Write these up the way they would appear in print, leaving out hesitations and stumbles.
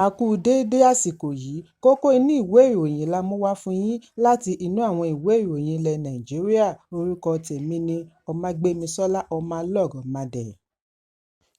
A kú déédé àsìkò yìí, kókó inú ìwé ìròyìn la mú wá fún yín láti inú àwọn ìwé ìròyìn ilẹ̀ Nàìjíríà. Orúkọ tèmi ni Ọmágbémisọ́lá Ọmọlọ́rọ̀mọdẹ̀.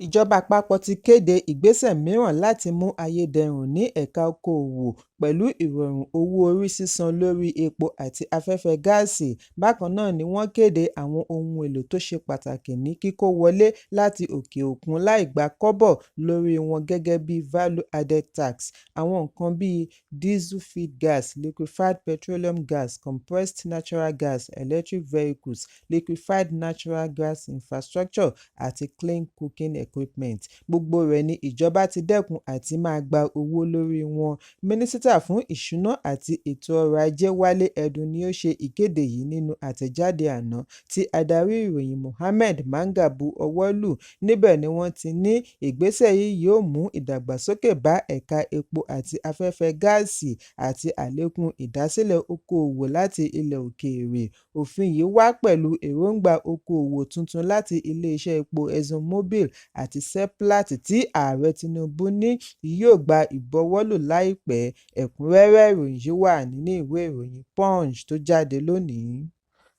Ìjọba àpapọ̀ ti kéde ìgbésẹ̀ mìíràn láti mú ayédẹrùn ní ẹ̀ka okòòwò pẹ̀lú ìrọ̀rùn owó orí sísan lórí epo àti afẹ́fẹ́ gáàsì. Bákan náà ni wọ́n kéde àwọn ohun èlò tó ṣe pàtàkì ní kíkó wọlé láti òkè òkun láì gba kọ́bọ̀ lórí wọn gẹ́gẹ́ bí value added tax. Àwọn nǹkan bíi diesel feed gas, liquefied petroleum gas, compressed natural gas, electric vehicles, liquefied natural gas infrastructure àti clean cooking equipment. Gbogbo rẹ̀ ni ìjọba ti dẹ́kun àti máa gba owó lórí wọn. Mínísítà fún ìṣúná àti ètò ọrọ̀ ajé Wálé Ẹdùn ni ó ṣe ìkéde yìí nínú àtẹ̀jáde àná tí adarí ìròyìn Mohammed Manga bu ọwọ́ lù. Níbẹ̀ ni wọ́n ti ní ìgbésẹ̀ yìí yóò mú ìdàgbàsókè bá ẹ̀ka epo àti afẹ́fẹ́ gáàsì àti àlékún ìdásílẹ̀ okòòwò láti ilẹ̀ òkèèrè. Òfin yìí wá pẹ̀lú èròǹgbà okòòwò tuntun láti iléeṣẹ́ epo ExxonMobil àti Seplat tí Ààrẹ Tinubu ní yóò gba ìbuwọ́lù láìpẹ́. Ẹ̀kúnrẹ́rẹ́ ìròyìn yìí wà nínú ìwé ìròyìn Punch tó jáde lónìí.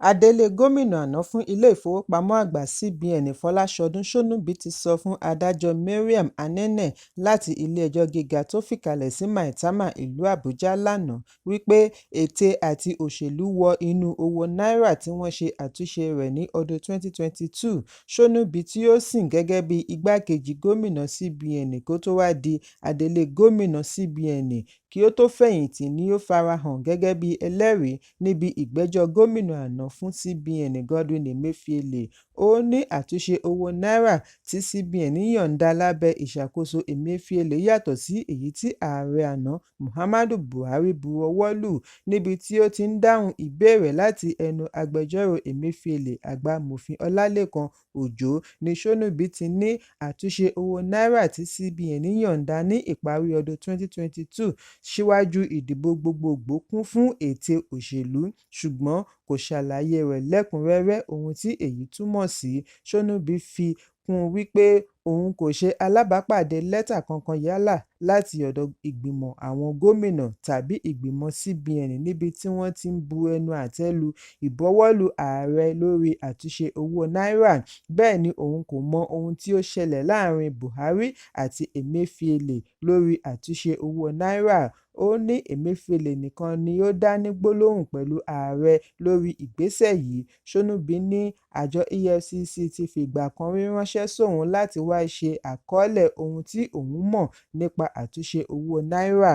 Adelé gómìnà àná fún ilé ìfowópamọ́ àgbà CBN Fọláṣọdún Ṣónúbí ti sọ fún adájọ́ Mariam Anene láti ilé-ẹjọ́ gíga tó fìkàlẹ̀ sí Maitama ìlú Àbújá lánàá wípé ète àti òṣèlú wọ inú owó náírà tí wọ́n ṣe àtúnṣe rẹ̀ ní ọdún 2022. Ṣónúbí tí ó sìn gẹ́gẹ́ bí igbákejì gómìnà CBN kó tó wá di adelé gómìnà CBN kí ó tó fẹ̀yìntì ni ó farahàn gẹ́gẹ́ bí ẹlẹ́rìí níbi ìgbẹ́jọ́ gómìnà àná fún CBN Godwin Emefiele. Ó ní àtúnṣe owó náírà tí CBN yọ̀ǹda lábẹ́ ìṣàkóso Emefiele yàtọ̀ sí èyí tí ààrẹ àná Muhammadu Buhari buwọ́ lù. Níbi tí ó ti ń dáhùn ìbéèrè láti ẹnu agbẹjọ́rò Emefiele Àgbàmọ̀fin Ọlálékan Òjó ni Ṣónúbí ti ní àtúnṣe owó náírà tí CBN yọ̀ǹda ní ìparí ọdún 2022 síwájú ìdìbò gbogbogbò kún fún ète òṣèlú, ṣùgbọ́n kò ṣàlàyé rẹ̀ lẹ́kùnrẹ́rẹ́ ohun tí èyí túmọ̀ sí. Ṣónúbí fi kún un wípé òun kò ṣe alábàápàdé lẹ́tà kankan yálà láti ọ̀dọ̀ ìgbìmọ̀ àwọn gómìnà tàbí ìgbìmọ̀ CBN níbi tí wọ́n ti ń bu ẹnu àtẹ́ lu ìbuwọ́lù ààrẹ lórí àtúnṣe owó náírà. Bẹ́ẹ̀ ni òun kò mọ ohun tí ó ṣẹlẹ̀ láàrin Buhari àti Emefiele lórí àtúnṣe owó náírà. Ó ní Emefiele nìkan ni ó dá ní gbólóhùn pẹ̀lú ààrẹ lórí ìgbésẹ̀ yìí. Ṣónúbí ní àjọ EFCC ti fìgbà kan rí ránṣẹ́ sóun láti wá ṣe àkọọ́lẹ̀ ohun tí òun mọ̀ nípa àtúnṣe owó náírà.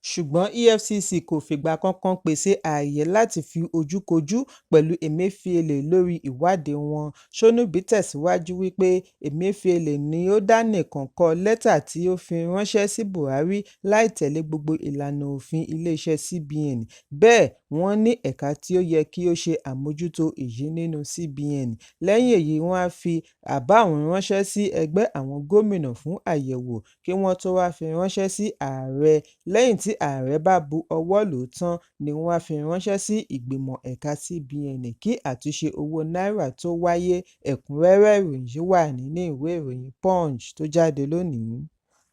Ṣùgbọ́n EFCC kò fìgbà kankan pèsè ààyè láti fi ojúkojú pẹ̀lú Emefiele lórí ìwádìí wọn. Ṣónúbí tẹ̀síwájú wípé Emefiele ni ó dá nìkan kọ lẹ́tà tí ó fi ránṣẹ́ sí Buhari láì tẹ̀lé gbogbo ìlànà òfin iléeṣẹ́ CBN. Bẹ́ẹ̀ wọ́n ní ẹ̀ka tí ó yẹ kí ó ṣe àmójútó èyí nínú CBN. Lẹ́yìn èyí wọ́n á fi àbá ọ̀hún ránṣẹ́ sí ẹgbẹ́ àwọn gómìnà fún àyẹ̀wò kí wọ́n tó wá fi ránṣẹ́ sí ààrẹ. Lẹ́yìn tí ààrẹ bá bu ọwọ́ lù ú tán ni wọ́n á fi ránṣẹ́ sí ìgbìmọ̀ ẹ̀ka CBN kí àtúnṣe owó náírà tó wáyé. Ẹ̀kúnrẹ́rẹ́ ìròyìn yìí wà nínú ìwé ìròyìn Punch tó jáde lónìí.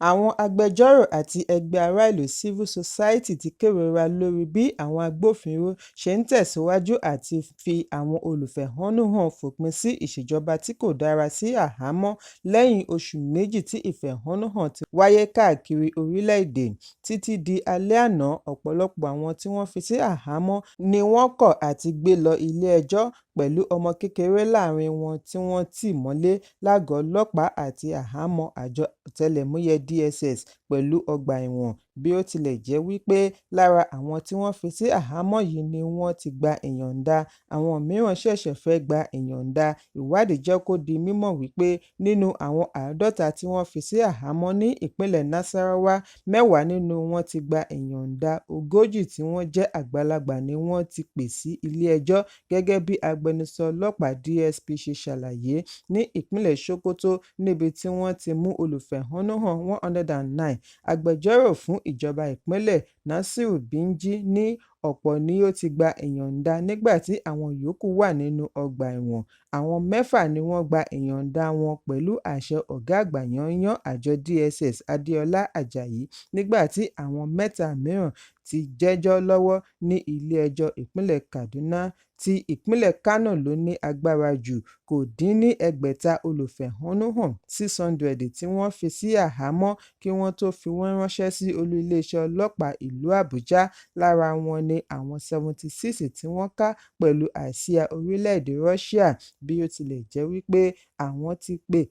Àwọn agbẹjọ́rò àti ẹgbẹ́ ará ìlú civil society ti kérora lórí bí àwọn agbófinró ṣe ń tẹ̀síwájú àti fi àwọn olùfẹ̀hónúhàn fòpin sí ìṣèjọba tí kò dára sí àhámọ́ lẹ́yìn oṣù méjì tí ìfẹ̀hónúhàn ti wáyé káàkiri orílẹ̀-èdè. Títí di alẹ́ àná, ọ̀pọ̀lọpọ̀ àwọn tí wọ́n fi sí àhámọ́ ni wọ́n kọ̀ àti gbé lọ ilé-ẹjọ́ pẹ̀lú ọmọ kékeré láàrin wọn tí wọ́n tì mọ́lé lágọ̀ọ́ ọlọ́pàá àti àhámọ́ àjọ ọ̀tẹlẹ̀múyẹ́ DSS pẹ̀lú ọgbà ẹ̀wọ̀n. Bí ó tilẹ̀ jẹ́ wípé lára àwọn tí wọ́n fi sí àhámọ́ yìí ni wọ́n ti gba ìyọ̀ǹda, àwọn mìíràn ṣẹ̀ṣẹ̀ fẹ́ gba ìyọ̀ǹda. Ìwádìí jẹ́ kó di mímọ̀ wípé nínú àwọn 50 tí wọ́n fi sí àhámọ́ ní ìpínlẹ̀ Nasarawa, 10 nínú wọn ti gba ìyọ̀ǹda, 40 tí wọ́n jẹ́ àgbàlagbà ni wọ́n ti pè sí ilé-ẹjọ́ gẹ́gẹ́ bí agbẹnusọ ọlọ́pàá DSP ṣe ṣàlàyé. Ní ìpínlẹ̀ Sokoto, níbi tí wọ́n ti mú olùfẹ̀hónúhàn 109, agbẹjọ́rò fún ìjọba ìpínlẹ̀ Nasiru Binji ní ọ̀pọ̀ ni ó ti gba ìyọ̀ǹda nígbà tí àwọn yòókù wà nínú ọgbà ẹ̀wọ̀n. Àwọn 6 ni wọ́n gba ìyọ̀ǹda wọn pẹ̀lú àṣẹ ọ̀gá àgbà yányán àjọ DSS Adéọlá Ajayi, nígbà tí àwọn 3 mìíràn ti jẹ́jọ́ lọ́wọ́ ní ilé-ẹjọ́ ìpínlẹ̀ Kaduna. Ti ìpínlẹ̀ Kánò ló ní agbára jù. Kò dín ní 600 olùfẹ̀hónúhàn 600 tí wọ́n fi sí àhámọ́ kí wọ́n tó fi wọ́n ránṣẹ́ sí olú iléeṣẹ́ ọlọ́pàá ìlú Àbújá. Lára wọn ni àwọn 76 tí wọ́n ká pẹ̀lú àsíá orílẹ̀-èdè Russia, bí ó tilẹ̀ jẹ́ wípé àwọn ti pè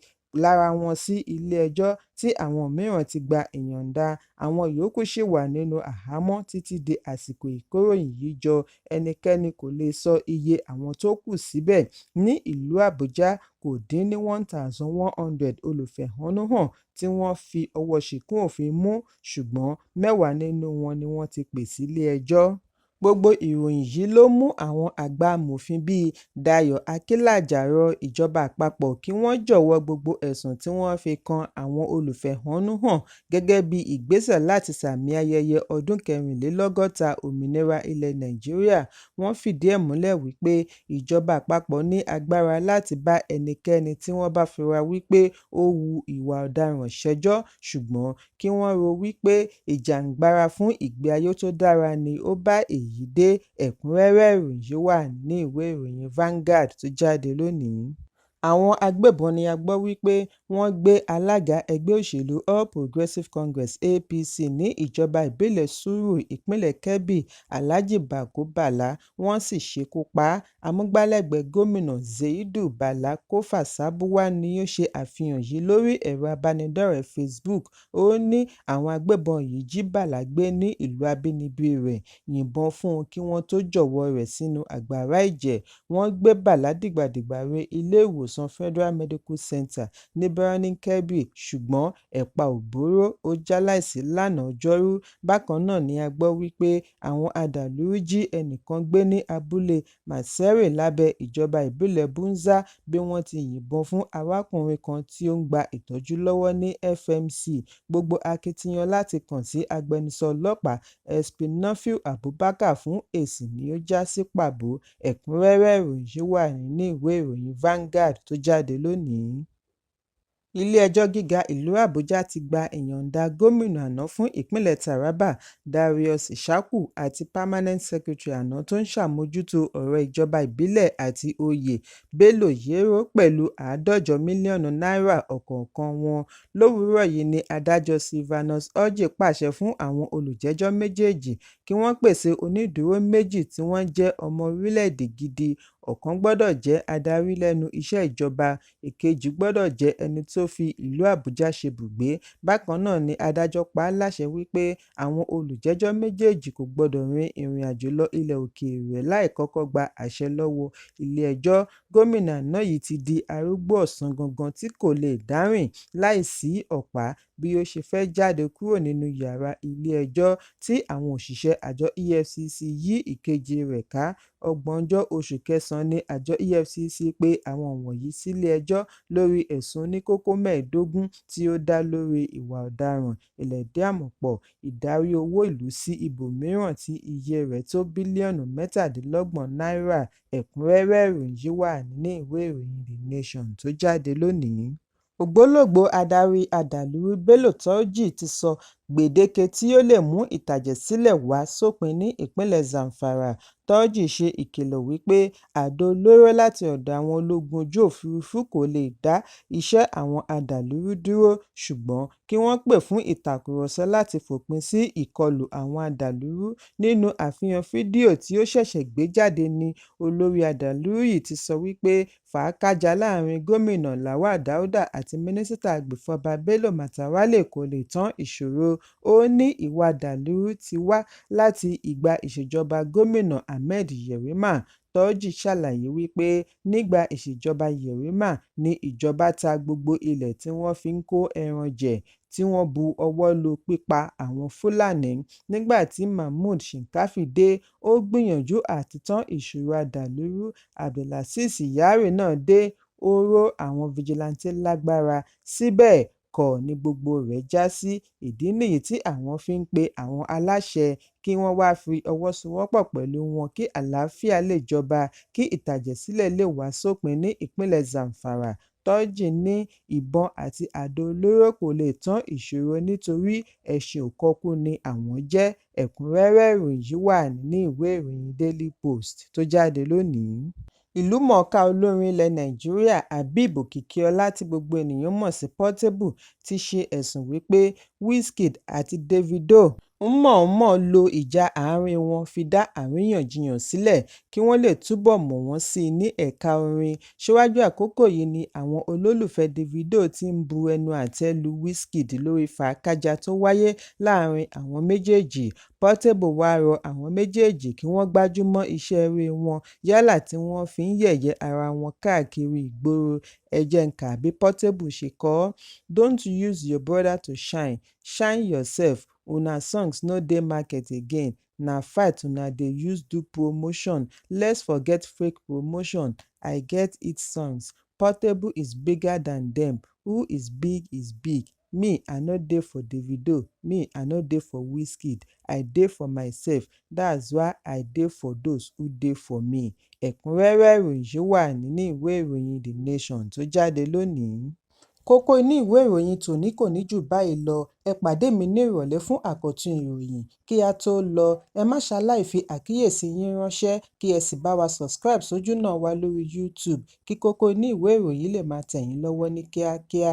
lára wọn sí ilé-ẹjọ́ tí àwọn mìíràn ti gba ìyọ̀ǹda. Àwọn yòókù ṣì wà nínú àhámọ́ títí di àsìkò ìkóròyìn yìí jọ. Ẹnikẹ́ni kò lè sọ iye àwọn tó kù síbẹ̀. Ní ìlú Àbújá, kò dín ní 1,100 olùfẹ̀hónúhàn tí wọ́n fi ọwọ́ ṣìkún òfin mú, ṣùgbọ́n 10 nínú wọn ni wọ́n ti pè sílé-ẹjọ́. Gbogbo ìròyìn yìí ló mú àwọn àgbà amòfin bíi Dayọ̀ Akínlàjà rọ ìjọba àpapọ̀ kí wọ́n jọ̀wọ́ gbogbo ẹ̀sùn tí wọ́n fi kan àwọn olùfẹ̀hónúhàn gẹ́gẹ́ bí ìgbésẹ̀ láti sààmì ayẹyẹ ọdún 64 òmìnira ilẹ̀ Nàìjíríà. Wọ́n fìdí ẹ̀ múlẹ̀ wípé ìjọba àpapọ̀ ní agbára láti bá ẹnikẹ́ni tí wọ́n bá fura wípé ó hu ìwà ọ̀daràn ṣẹjọ́, ṣùgbọ́n kí wọ́n rò wípé ìjàǹgbara fún ìgbé ayé tó dára ni ó bá èyí dé. Ẹ̀kúnrẹ́rẹ́ ìròyìn yìí wà ní ìwé ìròyìn Vanguard tó jáde lónìí. Àwọn agbébọn ni a gbọ́ wípé wọ́n gbé alága ẹgbẹ́ òṣèlú All Progressives Congress (APC) ní ìjọba ìbílẹ̀ Sùúrù, ìpínlẹ̀ Kebbi, Alhaji Bako Bala, wọ́n sì ṣekú pa á. Amúgbálẹ́gbẹ̀ẹ́ gómìnà Zaidu Bala Kofa Sabuwa ni ó ṣe àfihàn yìí lórí ẹ̀rọ abánidọ́rẹ̀ẹ́ Facebook. Ó ní àwọn agbébọn yìí jí Bala gbé ní ìlú abínibí rẹ̀, yìnbọn fún un kí wọ́n tó jọ̀wọ́ rẹ̀ sínú àgbàrá ìjẹ̀. Wọ́n gbé Bala dìgbàdìgbà re ilé ìwòsàn Federal Medical Center ní Birnin Kebbi, ṣùgbọ́n ẹ̀pà ò bóró, ó jáláìsí lánàá Ọjọ́rú. Bákan náà ni a gbọ́ wípé àwọn adàlúrú jí ẹnìkan gbé ní abúlé Masere lábẹ́ ìjọba ìbílẹ̀ Bunza bí wọ́n ti yìnbọn fún arákùnrin kan tí ó ń gba ìtọ́jú lọ́wọ́ ní FMC. Gbogbo akitiyan láti kàn sí agbẹnusọ ọlọ́pàá SP Nafiu Abubakar fún èsì ni ó já sí pàbó. Ẹ̀kúnrẹ́rẹ́ ìròyìn yìí wà nínú ìwé ìròyìn Vanguard tó jáde lónìí. Ilé-ẹjọ́ gíga ìlú Àbújá ti gba ìyọ̀ǹda gómìnà àná fún ìpínlẹ̀ Taraba Darius Ishaku àti Permanent Secretary àná tó ń ṣàmójútó ọ̀rọ̀ ìjọba ìbílẹ̀ àti oyè Bello Yero pẹ̀lú $150 mílíọ̀nù ọ̀kọ̀ọ̀kan wọn. Lówùúrọ̀ yìí ni adájọ́ Silvanus Orji pàṣẹ fún àwọn olùjẹ́jọ́ méjèèjì kí wọ́n pèsè onídùúró méjì tí wọ́n jẹ́ ọmọ orílẹ̀-èdè gidi. Ọ̀kan gbọ́dọ̀ jẹ́ adarí lẹ́nu iṣẹ́ ìjọba, èkejì gbọ́dọ̀ jẹ́ ẹni tó fi ìlú Àbújá ṣebùgbé. Bákan náà ni adájọ́ pa á láṣẹ wípé àwọn olùjẹ́jọ́ méjèèjì kò gbọ́dọ̀ rin ìrìn àjò lọ ilẹ̀ òkèèrè láì kọ́kọ́ gba àṣẹ lọ́wọ́ ilé-ẹjọ́. Gómìnà àná yìí ti di arúgbó ọ̀sán gangan tí kò lè dárìn láìsí ọ̀pá bí ó ṣe fẹ́ jáde kúrò nínú yàrá ilé-ẹjọ́ tí àwọn òṣìṣẹ́ àjọ EFCC yí ìkejì rẹ̀ ká. 30 oṣù kẹsàn-án ni àjọ EFCC pé àwọn wọ̀nyí sílé-ẹjọ́ lórí ẹ̀sùn oníkókó 15 tí ó dá lórí ìwà ọ̀daràn, ìlẹ̀dí àpòpọ̀, ìdarí owó ìlú sí ibòmíràn tí iye rẹ̀ tó bílíọ̀nù 27 náírà. Ẹ̀kúnrẹ́rẹ́ ìròyìn yìí wà nínú ìwé ìròyìn The Nation tó jáde lónìí. Ògbólógbòó adarí adàlúrú Bello Turji ti sọ gbèdéke tí ó lè mú ìtàjẹ̀sílẹ̀ wá sópin ní ìpínlẹ̀ Zamfara. Turji ṣe ìkìlọ̀ wípé àdó olóró láti ọ̀dọ̀ àwọn ológun ojú òfurufú kò lè dá iṣẹ́ àwọn adàlúrú dúró, ṣùgbọ́n kí wọ́n pè fún ìtàkùrọ̀sọ láti fòpin sí ìkọlù àwọn adàlúrú. Nínú àfihàn fídíò tí ó ṣẹ̀ṣẹ̀ gbé jáde ni olórí adàlúrú yìí ti sọ wípé fàákájà láàrin gómìnà Lawal Dauda àti mínísítà agbèfọ́ba Bello Matawalle kò lè tán ìṣòro. Ó ní ìwà adàlúrú ti wá láti ìgbà ìṣèjọba gómìnà Ahmed Yerima. Turji ṣàlàyé wípé nígbà ìṣèjọba Yerima ni ìjọba ta gbogbo ilẹ̀ tí wọ́n fi ń kó ẹran jẹ, tí wọ́n bu ọwọ́ lu pípa àwọn Fúlàní. Nígbà tí Mahmood Shinkafi dé, ó gbìyànjú àti tán ìṣòro adàlúrú. Abdulazeez Yari náà dé, ó ró àwọn fìjìláńtẹ́ lágbára. Síbẹ̀, kọ́ ni gbogbo rẹ̀ já sí. Ìdí nìyí tí àwọn fi ń pe àwọn aláṣẹ kí wọ́n wá fi ọwọ́ sowọ́pọ̀ pẹ̀lú wọn kí àlàáfíà lè jọba, kí ìtàjẹ̀sílẹ̀ lè wá sópin ní ìpínlẹ̀ Zamfara. Turji ní ìbọn àti àdó olóró kò lè tán ìṣòro nítorí ẹṣin òkọkú ni àwọn jẹ́. Ẹ̀kúnrẹ́rẹ́ ìròyìn yìí wà nínú ìwé ìròyìn Daily Post tó jáde lónìí. Ìlúmọ̀ọ́ká olórin ilẹ̀ Nàìjíríà Habeeb Òkìkíọlá tí gbogbo ènìyàn mọ̀ sí Portable ti ṣe ẹ̀sùn wípé Wizkid àti Davido ń mọ̀ọ́mọ̀ lo ìjà àárín wọn fi dá àríyànjiyàn sílẹ̀ kí wọ́n lè túbọ̀ mọ̀ wọ́n sí i ní ẹ̀ka orin. Síwájú àkókò yìí ni àwọn olólùfẹ́ Davido ti ń bu ẹnu àtẹ́ lu Wizkid lórí fàákájà tó wáyé láàrin àwọn méjèèjì. Portable wá rọ àwọn méjèèjì kí wọ́n gbájúmọ́ iṣẹ́ eré wọn yálà tí wọ́n fi ń yẹ̀yẹ́ ara wọn káàkiri ìgboro. Ẹ jẹ́ n kà bí Portable ṣe kọ ọ́. "Don't use your brother to shine, shine yourself. Una songs no dey market again. Na fight una dey use do promotion. Let's forget fake promotion. I get hit songs. Portable is bigger than them. Who is big. Me, I no dey for Davido. Me, I no dey for Wizkid. I dey for myself. That's why I dey for those who dey for me." Ẹ̀kúnrẹ́rẹ́ ìròyìn yìí wà nínú ìwé ìròyìn The Nation tó jáde lónìí. Kókó inú ìwé ìròyìn tòní kò ní jù báyìí lọ. Ẹ pàdé mi ní ìrọ̀lẹ́ fún àkọ́tún ìròyìn. Kí a tó lọ, ẹ má ṣaláì fi àkíyèsí yín ránṣẹ́ kí ẹ sì bá wa subscribe sójú náà wa lórí YouTube kí kókó inú ìwé ìròyìn lè máa tẹ̀ yín lọ́wọ́ ní kíákíá.